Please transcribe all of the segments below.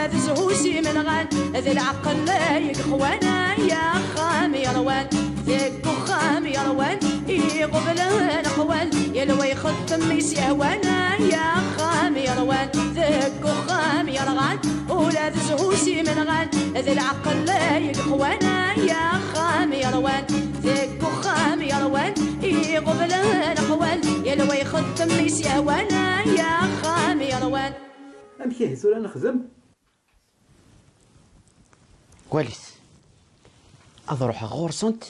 ولا تزهوسي من غان ذي العقل لا يقوانا يا خام يا روان ذيك وخام يا روان يقبل الاقوال يا لو يخدم يسيوانا يا خام يا روان ذيك وخام يا روان ولا تزهوسي من غان ذي العقل لا يقوانا يا خام يا روان ذيك وخام يا روان يقبل الاقوال يا لو يخدم يسيوانا يا خام يا روان أمشي هزولا نخزم كواليس أضروح غورسنت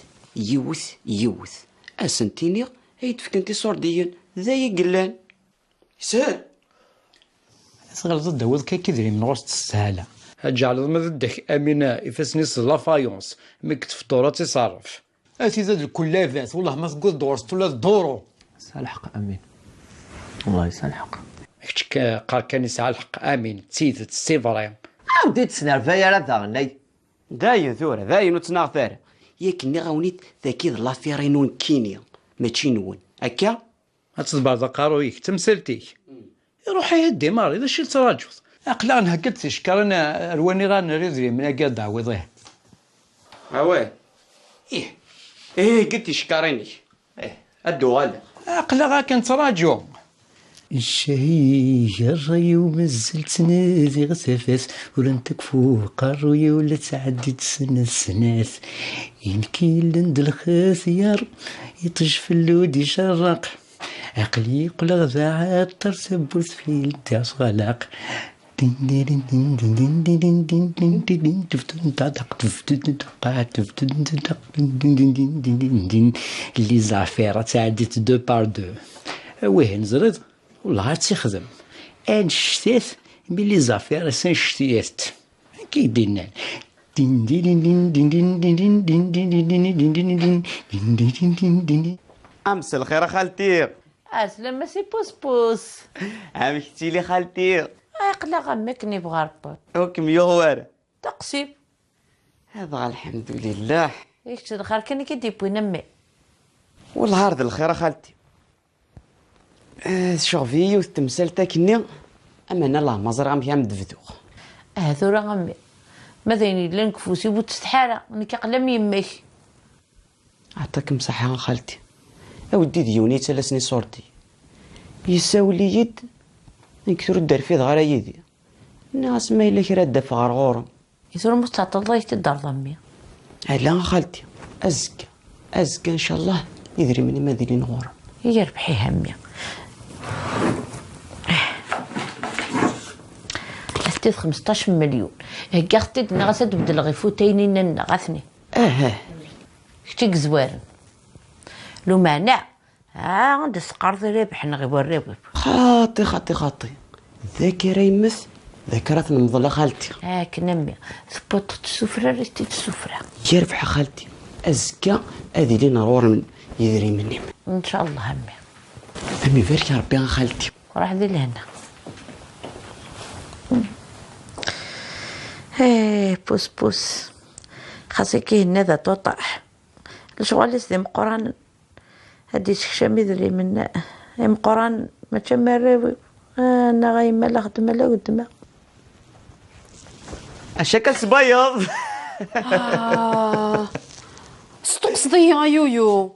يوث أسنتيني هيت فكنتي صورديا ذاي قلان يسهل صغر ضد داود كي كيدري من غرس السهالة هجعل ما ضدك أمينة إفاسني لا فايونس ميك تفطورة تصرف أتي زاد الكل لافاس والله ما تقول دورست ولا دورو سالحق أمين والله سالحق كتك قال كان يسعى الحق امين تسيدت السيفرين عاودي تسنرفايا راه ثاغني داين ثورة داين وتناغ ثارة ياك ني غاونيت ذاكيد لافيرينون كينيا ماشي نون هكا هتصبر ذا قارويك تمثلتيك يروح يهدي ماري ذا شي تراجوض أقلا نهكت تشكر أنا رواني غانا ريزري من أقاد عوضيه اواه ايه قلتي شكريني ادو غالا أقلا غا كان تراجو الشهيجة يوم الزلت نادي غسفاس ولن تكفو قروي ولا تعدي السناس يمكن لند الخاسيار يطش في اللود يشرق عقلي يقلق ذا عطر سبوس في الداس غلق اللي زعفيرة تعديت دو بار دو وين نزرد والله غاتيخدم ان شتات ملي زافير سان شتيات كيديرنا دين دين دين دين دين دين دين دين دين دين دين دين دين دين امس الخير خالتي اسلم ماشي بوس عمشتي لي خالتي اقلا غمك نبغى ربط وكم يغوار تقسيم هذا الحمد لله ايش تدخل كان كيديبو نمي والله هارد الخير خالتي شوفي وتمثال تاكني اما انا الله ما زرغم فيها مدفدوخ هذو راه غمي ماذا يني نكفوسي وتستحالة انا كيقلم يماك عطاكم صحة خالتي اودي ديوني تلاسني صورتي يساوي لي يد نكثر الدار في ظهر يدي الناس ما الا كرا دافع غير غورم يثور مستعطل الله يتدار ضمي لا خالتي ازكى ان شاء الله يدري مني ما ذي نغورم يربحي همي أستاذ 15 مليون هكا اختي نغاسة تبدل غيفوتين لنا غاثني كتيك زوارن لو مانع عند السقار رابح نغيبو الرابح خاطي ذاكرة يمث ذاكرة نمضل خالتي كنمي ثبوت السفرة ريتي السفرة يربح خالتي أزكى أذي لي نرور من يدري مني إن شاء الله همي فيرك يا ربي خالتي راح ذي لهنا هاي بوس خاصك هنا ذا توطح الشغل يسلم قران هادي شكشم يدري من ام قران ما تمراوي انا غايما لا خدمه لا ودمه الشكل سبيض ستقصدي يا يويو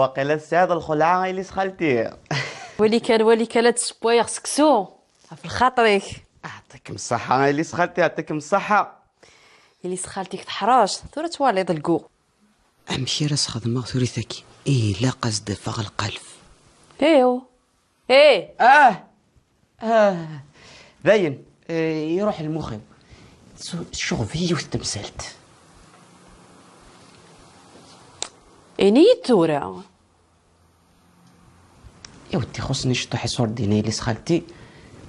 وقيل السعد الخلعة اللي خالتي ولي كان تسبويغ سكسو في الخاطرك يعطيكم الصحة اللي خالتي يعطيكم الصحة اللي سخالتك تحراش ثورة توالي ضلقو امشي راس خدمة ثوريثاكي لا قصد فغ القلب ايو باين يروح المخيم شغفي وتمثلت اني تورا يا ودي خصني شطح صور ديني اللي سخالتي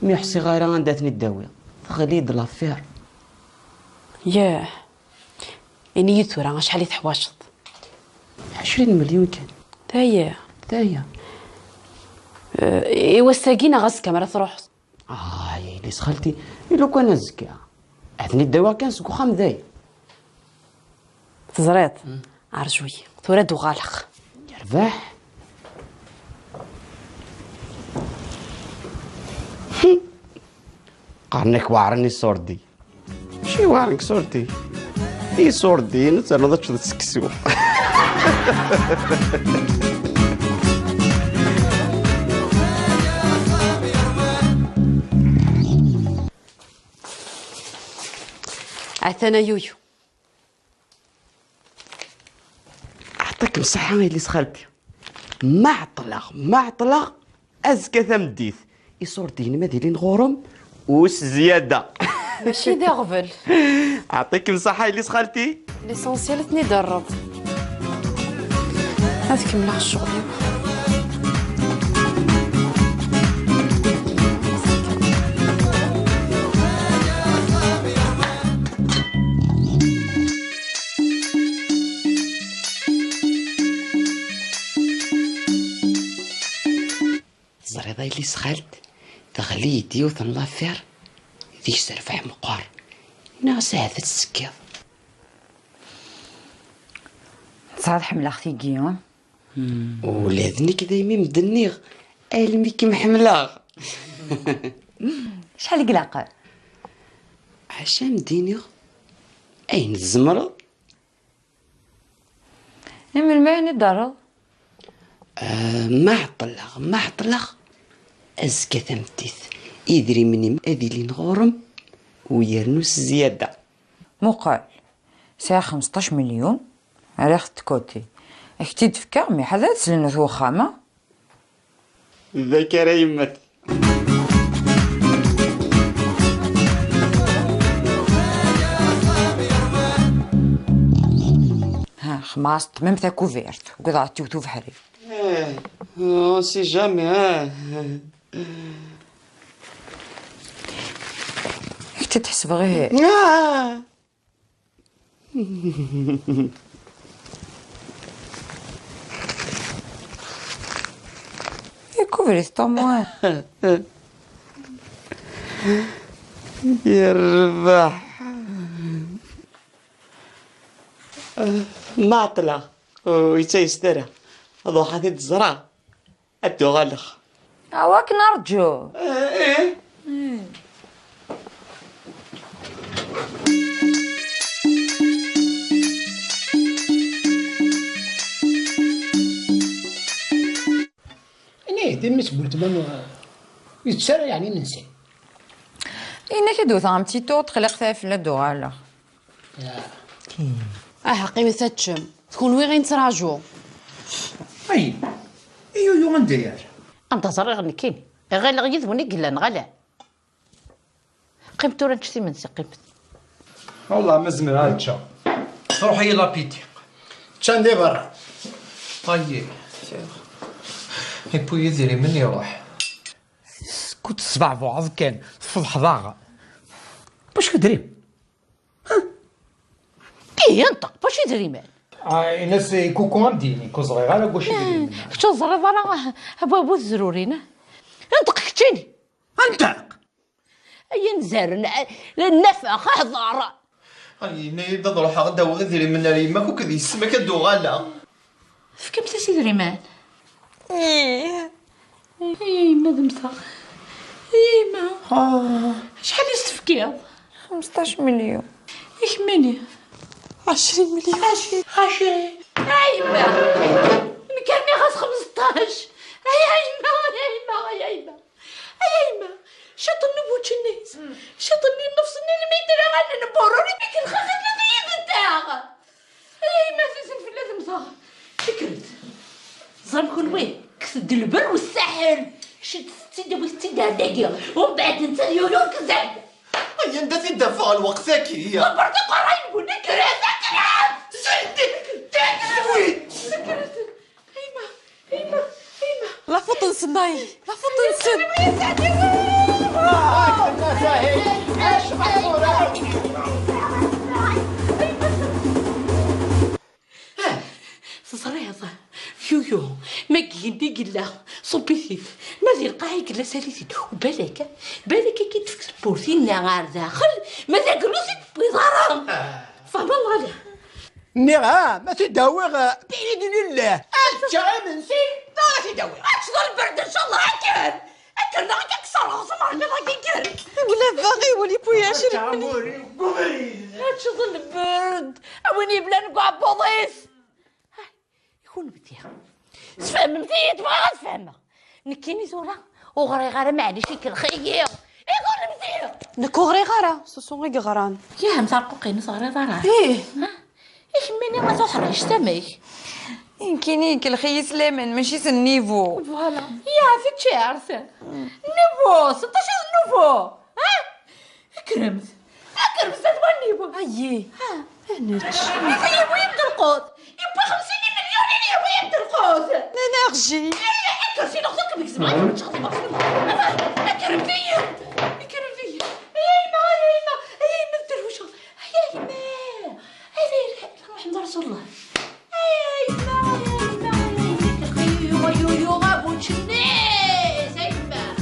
مي حسي غير عنداتني الداوية غليظ لافير ياه اني تورا شحال تحواشط 20 مليون كان تايا ايوا ساقينا غاس كاميرا تروح يا اللي سخالتي لو كان زكا عندني الدواء كان سكو خام ذاي تزريط عرجوي ثورة دوغالخ يربح قارنك وعرني الصور دي شي وارنك صورتي اي صورتي انت انا ضد تسكسو. عثنا يويو عطاك الصحة اللي سخالتي معطلة أزكى ثمديث يصورتي ما ديرين غورم وس زيادة. ماشي دي غبل. عطيك الصحة اللي سخالتي. ليسونسيال تني درب هذيك ملاح الشغل. الزريضة اللي سخالت تغلي يدي وثن لافير ذيك سرفع مقار ناس هذا السكيض صاد حمل اختي كيون ولادني كذا يمي مدنيغ المي كي محملاغ. شحال قلاق عشان مدينيغ اين الزمرة من الماء ندرب معطلغ أزكى ثمتيث يدري مني أذي لي نغورم ويرنوس زيادة. مقال ساعة 15 مليون على اخت كوتي اكتي تفكر مي حدا تسلنا ثو خامة ذكر يمت. ها خماست ميم تا كوفيرت وكذا عطيو تو بحري سي جامي اكتي تحسب غير كوفريت طموان يربح معطلة ويتيسترا هذا حديد الزرع أدو غلخ هواك نرجو ايه أنا ديما تقولت ما يتسرى يعني ننسى. إنك دوث عم تيتو تخلق ثاف لا دوغالا. قيمة تاتشم تكون وين غين تراجو. أي يو غندير. أنت صريغ نكين غير لغيث وني قلا نغلا. قيمتو راه نشتي من قيمت. والله ما زمر هادشا روحي لابيتي تشان دي برا. طيب يبو يديري من يروح كنت سبع بعض كان في الحضاغة باش كدري؟ إيه ينطق باش يدري مان. ناس كوكو غنديني كو صغير على واش يدير كنت زرب أنا بابو الزرورينا. انطق كتشيني. انطق. أي نزار النفخ حضارة. أي نيدا نروح غدا وغديري من ريما كوك ذي السما كدو غالا. فكم تسيد ريمان؟ إيه ما دمتها. إيه ما. شحال يستفكيض؟ 15 مليون. يكملني 20 مليون. 20 أيما مكاني غاز 15. أيما شطني بوتشنيس شطني نفسني اللي ما يدري غانا نبوروني بك الخخت الذي يدتاغ. أيما سيسن في اللازم صاغ فكرت ظلمكن وين كسد البر والساحر شد 66 هدايا ومن بعد انت اليولون كزاد. أي انت في الدفع الوقت هي. برضه قرايب ونكرة سكرات سيدي وين سكرت. أيما لا فطن سناي لا فطن سن. صريحة يو ما قيندي قلا صبيتي ما ذي القاعي قلا ساليتي وبالك كي تفكر بورثينا غار داخل ما ذا قلوسي بيضارة فهم الله له نعم ما تداوغ بإذن الله. أنت من سين لا تداوغ. أشغل البرد إن شاء الله هكذا كنا كنكسر غصب عني غادي يكر ولا باغي ولي بويا عشري لا تشوف البرد اويني بلا نقع بوضيف يكون مزيان تفهم مزيان تبغى غتفهمها نكيني زولا وغري غير معليش كنخير يكون مزيان نكو غري غارة سوسو غي غران يا مسرقوقين صغير دارا ايه ايش مني ما تحرش تمي يمكن الخي سليمان ماشي سنيفو فوالا يا في عارفه نيفو 16 نيفو ها كرمت تبغى نيفو اييه نيتش هي وين القوت يبقى 50 مليون اللي وين القوت نرجي كرسي نخطك بك زمان تشخص كرم فيا اي ما تدروش يا ما هذه محمد رسول الله اي ما يو غابون شنيس اي ما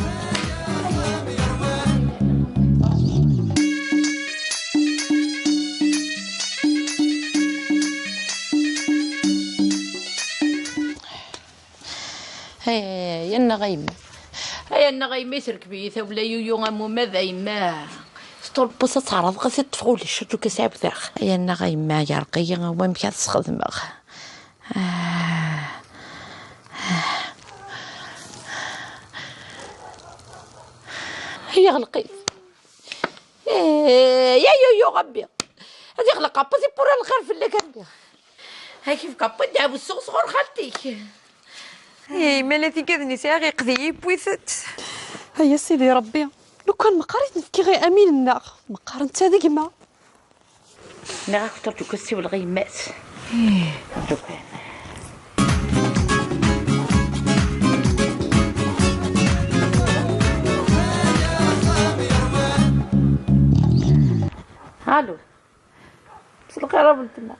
هيا النغيمة تركبي ثولا يو غامو ماذا يما ستول بوسة تعرض غاسي تفغولي شتو كسعب ذاخ هيا النغيمة يا رقية غوا مكان تسخدمغ هيا غلقي يا يو غبي هذه غلقة باسي بورا الخير في اللي كان هاي كيف كابا دابو السوق صغور خالتي اي مالتي كذني ساغي قضي بويثت هيا سيدي ربي لو كان مقاريت نفكي غير امين النار مقارن تا ديك ما لا اكثر تكسي والغيمات الو بس القرا بلتنا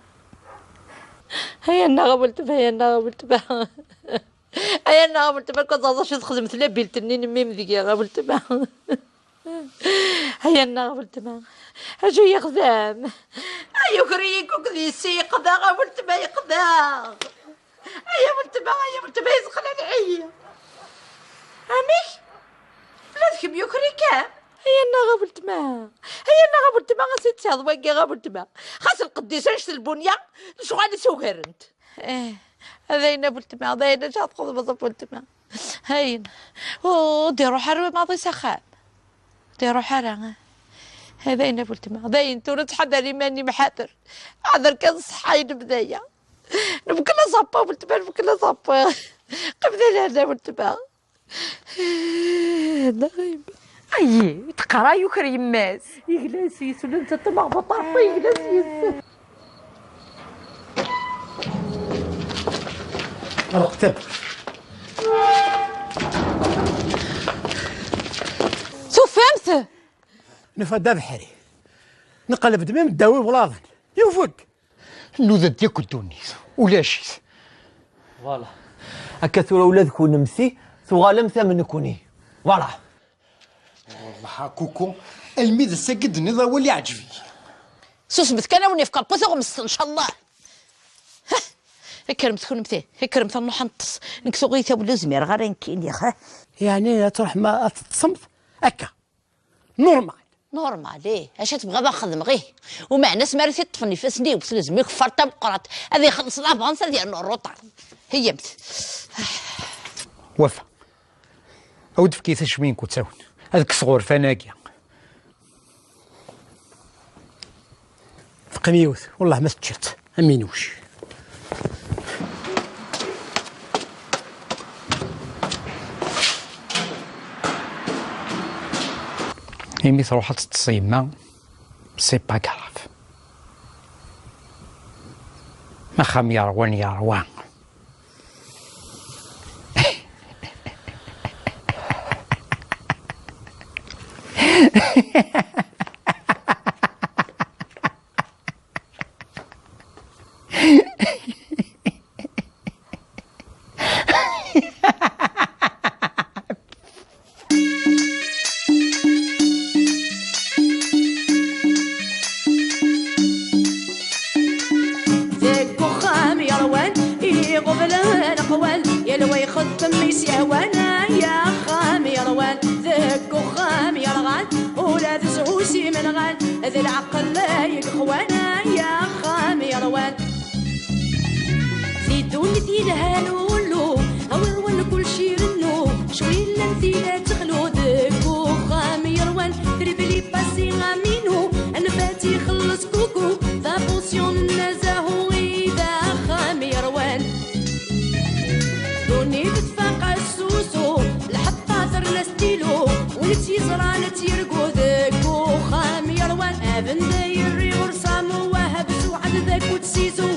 هيا النغا بلتبا هيا النغا بلتبا كنت شي خدمت لا بيلتني نمي مذيكي غابلتبا هيا النغا بلتبا اجو يخدام ايو كريك وكذي قدا غابلتبا يقدا هيا بلتبا يسخن العيا امي لا تكب يكري كام هيا النغا بلتما غاسي تساض واقي غابلتما خاص القديسه نشت البنيه شغال سوغرنت هذاين بلتما هذاين جات خذ بصف بلتما هاين ديرو حرب ماضي سخاب ديرو حرا هذاين بلتما هذاين تورد حدا لي ماني محاضر حاضر كان صحاين بدايه نبكي لا صابا بلتما نبكي لا صابا قبل هذا بلتما هذا غيب اي تقرا يكر يماس يجلس ولا انت تمغ بطاطا يجلس الكتاب شوف فهمت نفدا بحري نقلب دمام الدواء ولاضن يوفق النوذة ديالك الدونيس ولا شيت فوالا هكا ثورة ولادك ونمثي ثغالم ثمن كوني فوالا والله كوكو الميد الساقد نضا ولي عجبي سوسبت كان وني في كالبوس غمس ان شاء الله هكرمت تكون مثيه هكرمت نروح نطس نكسو غيثا ولا زمير غير نكين يا خا يعني تروح ما تصمت هكا نورمال ايه اش تبغى باخذ مغيه ومع ناس مارسي طفني فاسني وبسلازم يكفرت بقرات هذه يخلص لافونس ديال الروطار هي مت وفا عود في كيسه شوين كتساون هذاك الصغور فناكيا في قميوث والله ما تشرت امينوش إيمي تروح تتصيما سي با كراف ما خام يروان قبل الأقوال يا لو يخدم يسيا وانا يا خام يا روان ذي العقل لا يخوانا يا خام يا روان زيدون ديالها لولو هو كل شي رنو شوي لمثيلة تخلو ذاك وخام يا روان تريبلي باسي غامينو انا فاتي خلص كوكو ذا بوسيون النزاهو اذا خام يا روان دوني تتفاقع السوسو الحطاطر لاستيلو ونتي زرانة يرقو ذاك وخام يا روان ابن دايري ورسامو وهب سوعد ذاك وتسيسو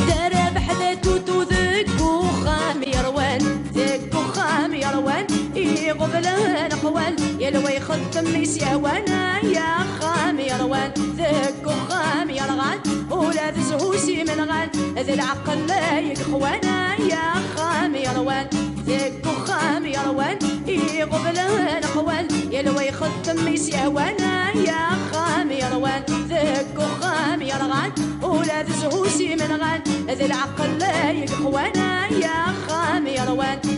دارا بحذا توتو ذاك وخام يا روان ذاك وخام يا روان يغبلان اقوال يا لو يخدم ليس يا وانا يا خام يا روان ذاك وخام يا رغان ولا تزهوسي من غان ذي العقل لا يخوانا يا خام يا روان ذاك وخام يا روان يغبلان اقوال يا لو يخدم ليس يا وانا يا خام يا روان ذاك وخام يا رغان ولا تزهوسي من غان ذي العقل لا يخوانا يا خام يا روان